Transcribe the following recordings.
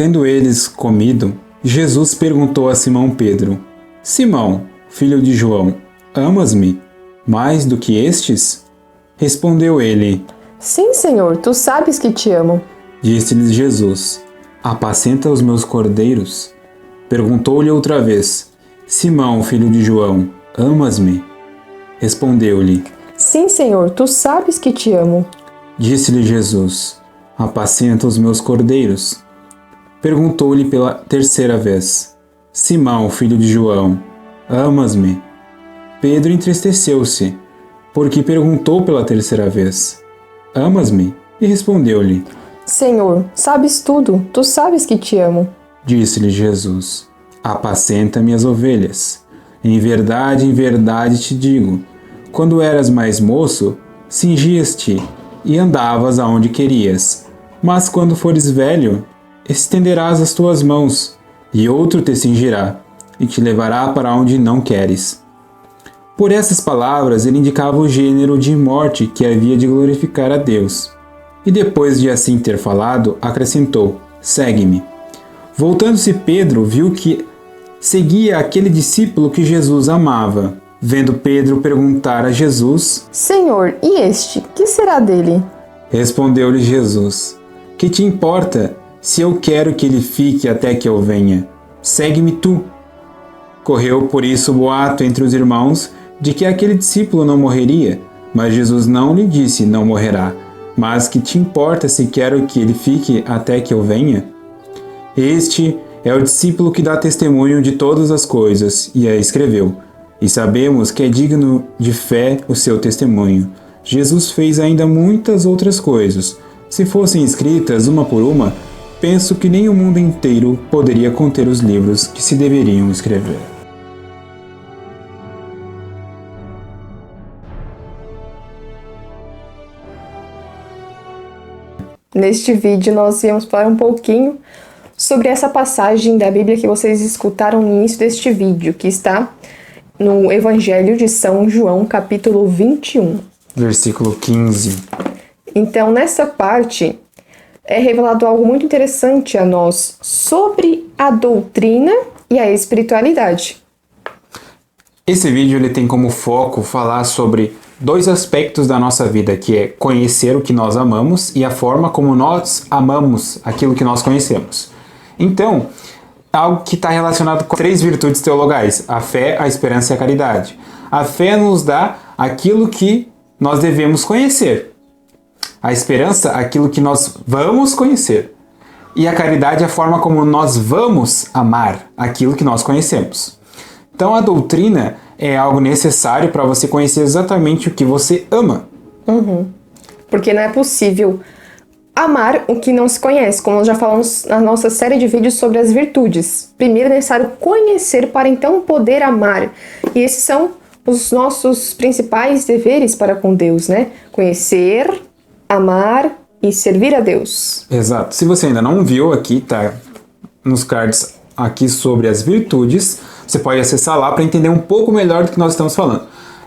Tendo eles comido, Jesus perguntou a Simão Pedro: Simão, filho de João, amas-me mais do que estes? Respondeu ele: Sim, Senhor, tu sabes que te amo. Disse-lhes Jesus: Apacenta os meus cordeiros. Perguntou-lhe outra vez: Simão, filho de João, amas-me? Respondeu-lhe: Sim, Senhor, tu sabes que te amo. Disse-lhe Jesus: Apacenta os meus cordeiros. Perguntou-lhe pela terceira vez: Simão, filho de João, amas-me? Pedro entristeceu-se, porque perguntou pela terceira vez: Amas-me? E respondeu-lhe: Senhor, sabes tudo, tu sabes que te amo. Disse-lhe Jesus: Apacenta minhas ovelhas. Em verdade te digo, quando eras mais moço, cingias-te e andavas aonde querias. Mas quando fores velho, estenderás as tuas mãos, e outro te cingirá, e te levará para onde não queres. Por essas palavras ele indicava o gênero de morte que havia de glorificar a Deus. E depois de assim ter falado, acrescentou: Segue-me. Voltando-se Pedro, viu que seguia aquele discípulo que Jesus amava. Vendo Pedro perguntar a Jesus: Senhor, e este, que será dele? Respondeu-lhe Jesus: Que te importa, se eu quero que ele fique até que eu venha? Segue-me tu. Correu por isso o boato entre os irmãos de que aquele discípulo não morreria, mas Jesus não lhe disse: não morrerá, mas que te importa se quero que ele fique até que eu venha? Este é o discípulo que dá testemunho de todas as coisas e a escreveu, e sabemos que é digno de fé o seu testemunho. Jesus fez ainda muitas outras coisas. Se fossem escritas uma por uma, penso que nem o mundo inteiro poderia conter os livros que se deveriam escrever. Neste vídeo nós vamos falar um pouquinho sobre essa passagem da Bíblia que vocês escutaram no início deste vídeo, que está no Evangelho de São João, capítulo 21. Versículo 15. Então, nessa parte, é revelado algo muito interessante a nós sobre a doutrina e a espiritualidade. Esse vídeo ele tem como foco falar sobre dois aspectos da nossa vida, que é conhecer o que nós amamos e a forma como nós amamos aquilo que nós conhecemos. Então, algo que está relacionado com 3 virtudes teologais: a fé, a esperança e a caridade. A fé nos dá aquilo que nós devemos conhecer. A esperança, aquilo que nós vamos conhecer. E a caridade, a forma como nós vamos amar aquilo que nós conhecemos. Então a doutrina é algo necessário para você conhecer exatamente o que você ama. Porque não é possível amar o que não se conhece, como nós já falamos na nossa série de vídeos sobre as virtudes. Primeiro é necessário conhecer para então poder amar. E esses são os nossos principais deveres para com Deus, né? Conhecer, amar e servir a Deus. Exato. Se você ainda não viu, aqui tá nos cards aqui sobre as virtudes, você pode acessar lá para entender um pouco melhor do que nós estamos falando.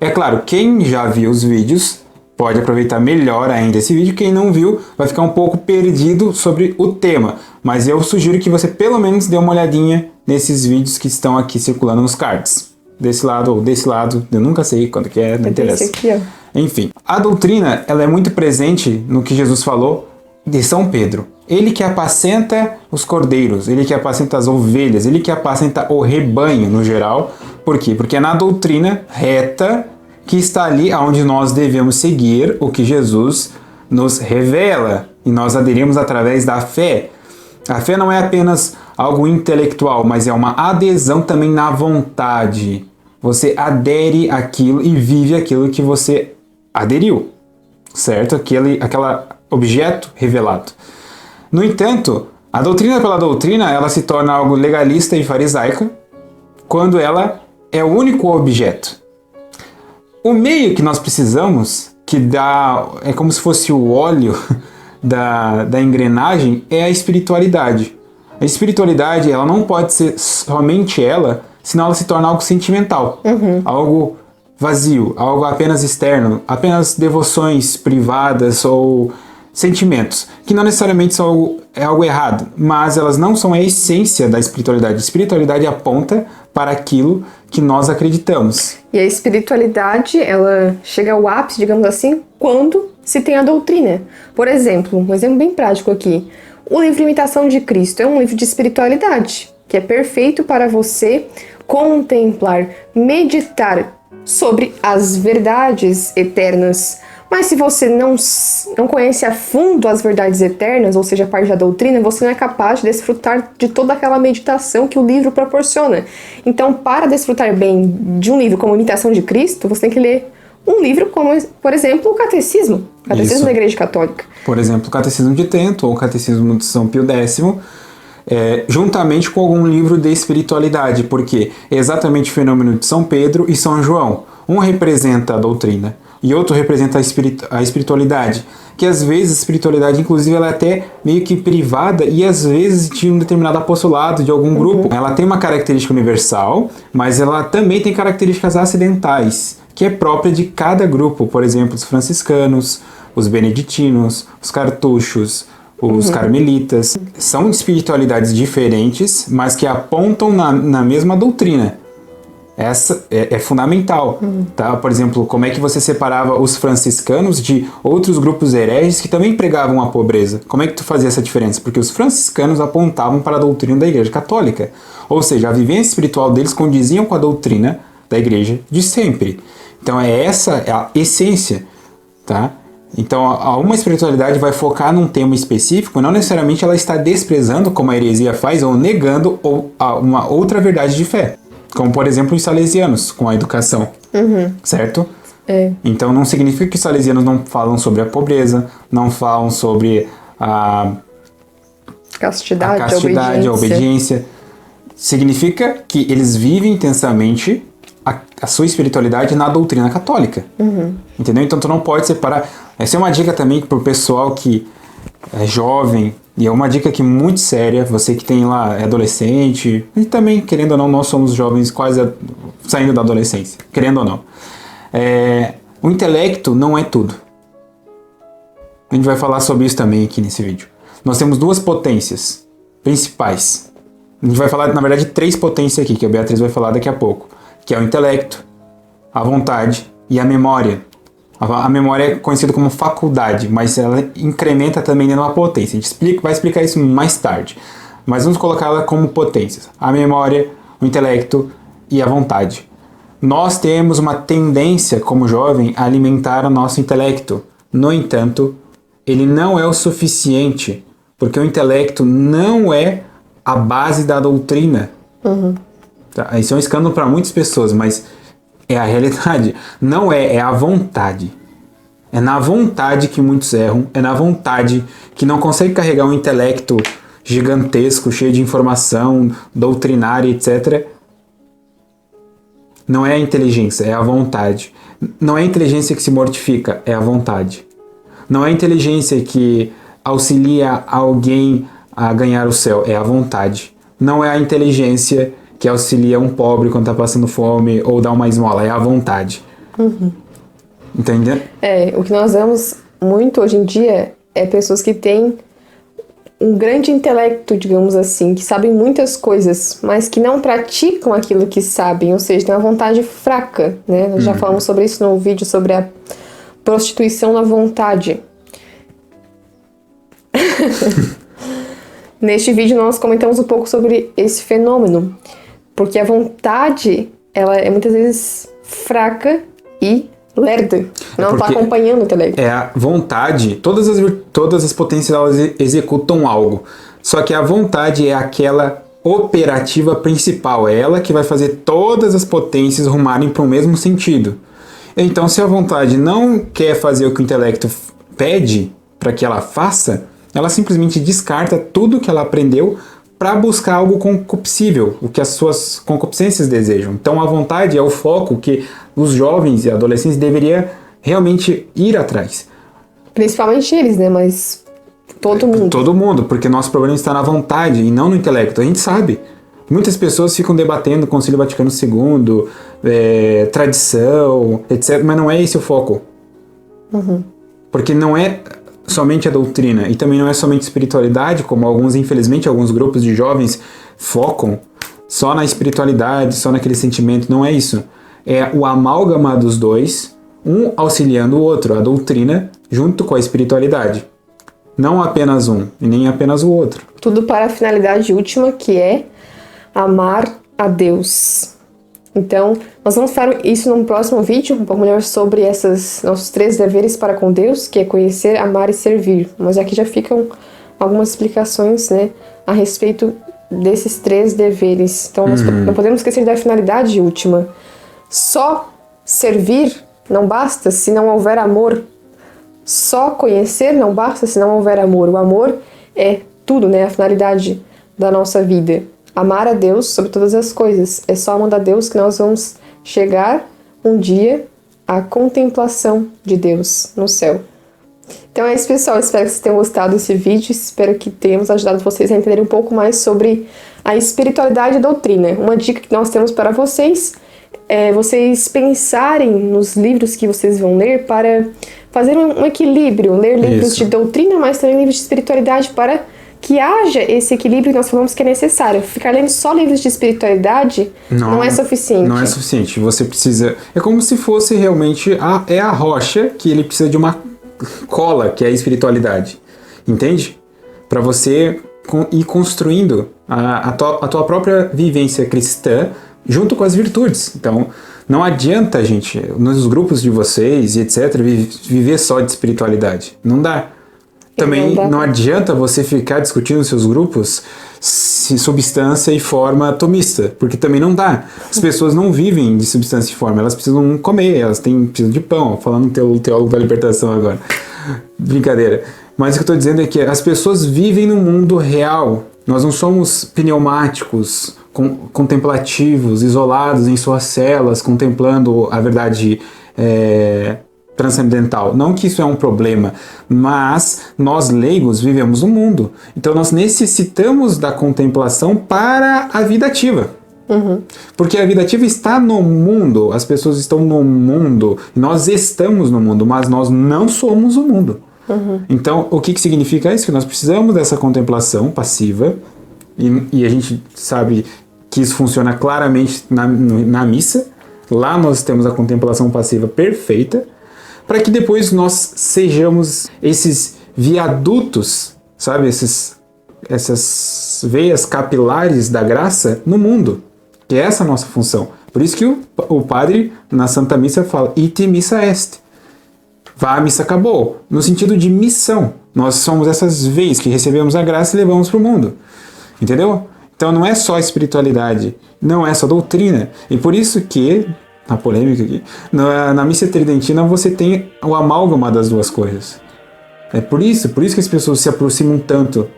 É claro, quem já viu os vídeos pode aproveitar melhor ainda esse vídeo. Quem não viu vai ficar um pouco perdido sobre o tema, mas eu sugiro que você pelo menos dê uma olhadinha nesses vídeos que estão aqui circulando nos cards. Desse lado ou desse lado, eu nunca sei quanto que é, não interessa. Aqui, ó. Enfim, a doutrina ela é muito presente no que Jesus falou de São Pedro. Ele que apacenta os cordeiros, ele que apacenta as ovelhas, ele que apacenta o rebanho no geral. Por quê? Porque é na doutrina reta que está ali onde nós devemos seguir o que Jesus nos revela. E nós aderimos através da fé. A fé não é apenas algo intelectual, mas é uma adesão também na vontade. Você adere àquilo e vive aquilo que você aderiu, certo? Aquele objeto revelado. No entanto, a doutrina pela doutrina, ela se torna algo legalista e farisaica quando ela é o único objeto. O meio que nós precisamos, é como se fosse o óleo da engrenagem, é a espiritualidade. A espiritualidade, ela não pode ser somente ela, senão ela se torna algo sentimental, algo vazio, algo apenas externo, apenas devoções privadas ou sentimentos, que não necessariamente é algo errado, mas elas não são a essência da espiritualidade. A espiritualidade aponta para aquilo que nós acreditamos. E a espiritualidade, ela chega ao ápice, digamos assim, quando se tem a doutrina. Por exemplo, um exemplo bem prático aqui. O livro Imitação de Cristo é um livro de espiritualidade, que é perfeito para você contemplar, meditar sobre as verdades eternas. Mas se você não conhece a fundo as verdades eternas, ou seja, a parte da doutrina, você não é capaz de desfrutar de toda aquela meditação que o livro proporciona. Então, para desfrutar bem de um livro como Imitação de Cristo, você tem que ler um livro como, por exemplo, o Catecismo da Igreja Católica. Por exemplo, o Catecismo de Trento ou o Catecismo de São Pio X, juntamente com algum livro de espiritualidade, porque é exatamente o fenômeno de São Pedro e São João. Um representa a doutrina e outro representa a espiritualidade, que às vezes a espiritualidade, inclusive, ela é até meio que privada e às vezes de um determinado apostolado, de algum grupo. Ela tem uma característica universal, mas ela também tem características acidentais, que é própria de cada grupo. Por exemplo, os franciscanos, os beneditinos, os cartuchos, os carmelitas. São espiritualidades diferentes, mas que apontam na mesma doutrina. Essa é fundamental, tá? Por exemplo, como é que você separava os franciscanos de outros grupos hereges que também pregavam a pobreza? Como é que tu fazia essa diferença? Porque os franciscanos apontavam para a doutrina da Igreja Católica. Ou seja, a vivência espiritual deles condiziam com a doutrina da Igreja de sempre. Então essa é a essência, tá? Então uma espiritualidade vai focar num tema específico, não necessariamente ela está desprezando, como a heresia faz, ou negando uma outra verdade de fé. Como, por exemplo, os salesianos, com a educação, certo? Então, não significa que os salesianos não falam sobre a pobreza, não falam sobre a castidade, a obediência. Significa que eles vivem intensamente a sua espiritualidade na doutrina católica. Entendeu? Então, tu não pode separar. Essa é uma dica também para o pessoal que é jovem, e é uma dica aqui muito séria, você que tem lá, é adolescente, e também, querendo ou não, nós somos jovens quase saindo da adolescência, querendo ou não. O intelecto não é tudo. A gente vai falar sobre isso também aqui nesse vídeo. Nós temos duas potências principais. A gente vai falar, na verdade, três potências aqui, que a Beatriz vai falar daqui a pouco, que é o intelecto, a vontade e a memória. A memória é conhecida como faculdade, mas ela incrementa também dentro da potência. A gente vai explicar isso mais tarde. Mas vamos colocá-la como potências. A memória, o intelecto e a vontade. Nós temos uma tendência, como jovem, a alimentar o nosso intelecto. No entanto, ele não é o suficiente, porque o intelecto não é a base da doutrina. Tá? Isso é um escândalo para muitas pessoas, mas é a realidade. Não é a vontade. É na vontade que muitos erram, é na vontade que não consegue carregar um intelecto gigantesco, cheio de informação, doutrinária, etc. Não é a inteligência, é a vontade. Não é a inteligência que se mortifica, é a vontade. Não é a inteligência que auxilia alguém a ganhar o céu, é a vontade. Não é a inteligência que auxilia um pobre quando está passando fome ou dá uma esmola, é a vontade. Entendeu? O que nós vemos muito hoje em dia é pessoas que têm um grande intelecto, digamos assim, que sabem muitas coisas, mas que não praticam aquilo que sabem, ou seja, tem uma vontade fraca, né? Nós já falamos sobre isso no vídeo sobre a prostituição da vontade. Neste vídeo nós comentamos um pouco sobre esse fenômeno, porque a vontade, ela é muitas vezes fraca e lerda, não está acompanhando o intelecto. É a vontade, todas as potências elas executam algo, só que a vontade é aquela operativa principal, é ela que vai fazer todas as potências rumarem para o mesmo sentido. Então, se a vontade não quer fazer o que o intelecto pede para que ela faça, ela simplesmente descarta tudo que ela aprendeu para buscar algo concupiscível, o que as suas concupiscências desejam. Então a vontade é o foco que os jovens e adolescentes deveriam realmente ir atrás. Principalmente eles, né? Mas todo mundo. Todo mundo, porque nosso problema está na vontade e não no intelecto. A gente sabe. Muitas pessoas ficam debatendo o Concílio Vaticano II, tradição, etc. Mas não é esse o foco. Porque não é somente a doutrina e também não é somente espiritualidade, como infelizmente, alguns grupos de jovens focam só na espiritualidade, só naquele sentimento. Não é isso. É o amálgama dos dois, um auxiliando o outro, a doutrina junto com a espiritualidade. Não apenas um e nem apenas o outro. Tudo para a finalidade última, que é amar a Deus. Então, nós vamos falar isso num próximo vídeo, um pouco melhor sobre esses nossos 3 deveres para com Deus, que é conhecer, amar e servir. Mas aqui já ficam algumas explicações, né, a respeito desses 3 deveres. Então, nós não podemos esquecer da finalidade última. Só servir não basta se não houver amor. Só conhecer não basta se não houver amor. O amor é tudo, né? A finalidade da nossa vida. Amar a Deus sobre todas as coisas. É só amando a Deus que nós vamos chegar um dia à contemplação de Deus no céu. Então é isso, pessoal. Espero que vocês tenham gostado desse vídeo. Espero que tenhamos ajudado vocês a entenderem um pouco mais sobre a espiritualidade e a doutrina. Uma dica que nós temos para vocês é vocês pensarem nos livros que vocês vão ler para fazer um equilíbrio, ler livros de doutrina, mas também livros de espiritualidade, para que haja esse equilíbrio que nós falamos que é necessário. Ficar lendo só livros de espiritualidade não é suficiente. Não é suficiente. Você precisa... É como se fosse realmente a rocha que ele precisa de uma cola, que é a espiritualidade. Entende? Para você ir construindo a tua própria vivência cristã junto com as virtudes. Então, não adianta, gente, nos grupos de vocês e etc., viver só de espiritualidade. Não dá. Também não adianta você ficar discutindo nos seus grupos substância e forma atomista, porque também não dá. As pessoas não vivem de substância e forma, elas precisam comer, precisam de pão. Falando teólogo da libertação agora. Brincadeira. Mas o que eu estou dizendo é que as pessoas vivem no mundo real. Nós não somos pneumáticos, contemplativos, isolados em suas celas, contemplando a verdade transcendental. Não que isso é um problema, mas nós leigos vivemos no mundo. Então nós necessitamos da contemplação para a vida ativa. Porque a vida ativa está no mundo, as pessoas estão no mundo, nós estamos no mundo, mas nós não somos o mundo. Então, o que significa isso? Que nós precisamos dessa contemplação passiva, e a gente sabe que isso funciona claramente na missa. Lá nós temos a contemplação passiva perfeita, para que depois nós sejamos esses viadutos, sabe? Essas veias capilares da graça no mundo, que é essa a nossa função. Por isso que o padre na Santa Missa fala, ite missa est. Vá, a missa acabou. No sentido de missão. Nós somos essas veias que recebemos a graça e levamos para o mundo. Entendeu? Então não é só espiritualidade, não é só doutrina. E por isso que, na polêmica aqui, na missa tridentina você tem o amálgama das duas coisas. É por isso que as pessoas se aproximam tanto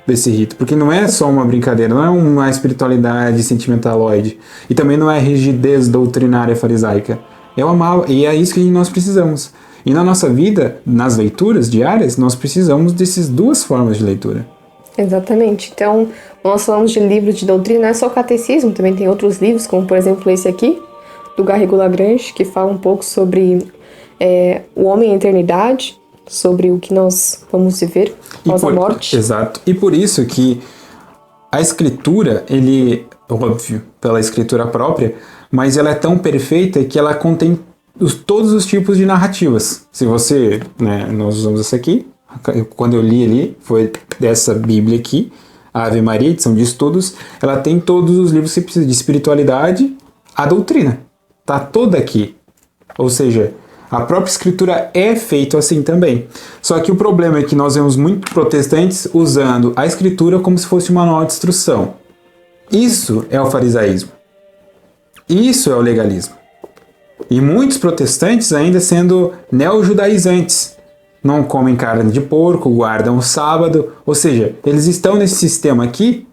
desse rito. Porque não é só uma brincadeira, não é uma espiritualidade sentimentaloide. E também não é rigidez doutrinária farisaica. É o amálgama, e é isso que nós precisamos. E na nossa vida, nas leituras diárias, nós precisamos dessas duas formas de leitura. Exatamente. Então, nós falamos de livros de doutrina, não é só o catecismo, também tem outros livros, como por exemplo esse aqui, do Garrigou-Lagrange, que fala um pouco sobre o homem e a eternidade, sobre o que nós vamos viver após a morte. Exato. E por isso que a escritura, óbvio, pela escritura própria, mas ela é tão perfeita que ela contém todos os tipos de narrativas. Se você, nós usamos essa aqui, quando eu li ali, foi dessa Bíblia aqui, a Ave Maria, edição de estudos, ela tem todos os livros que você precisa de espiritualidade, a doutrina. Tá toda aqui. Ou seja, a própria escritura é feita assim também. Só que o problema é que nós vemos muitos protestantes usando a escritura como se fosse um manual de instrução. Isso é o farisaísmo. Isso é o legalismo. E muitos protestantes ainda sendo neo-judaizantes. Não comem carne de porco, guardam o sábado. Ou seja, eles estão nesse sistema aqui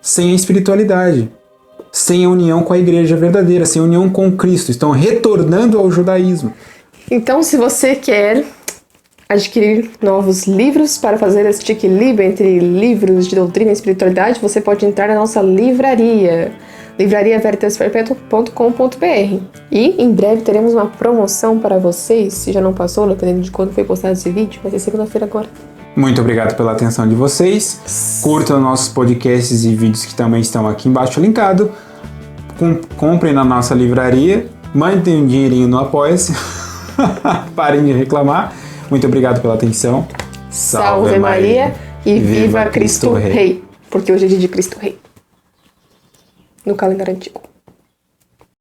sem a espiritualidade, sem a união com a igreja verdadeira, sem a união com Cristo. Estão retornando ao judaísmo. Então, se você quer adquirir novos livros para fazer este equilíbrio entre livros de doutrina e espiritualidade, você pode entrar na nossa livraria. livrariaveritasperpetua.com.br. E em breve teremos uma promoção para vocês, se já não passou, dependendo de quando foi postado esse vídeo, vai ser segunda-feira agora. Muito obrigado pela atenção de vocês. Curtam nossos podcasts e vídeos que também estão aqui embaixo linkado. Comprem na nossa livraria. Mandem um dinheirinho no Apoia-se. Parem de reclamar. Muito obrigado pela atenção. Salve Maria e viva Cristo Rei. Porque hoje é dia de Cristo Rei. No calendário antigo.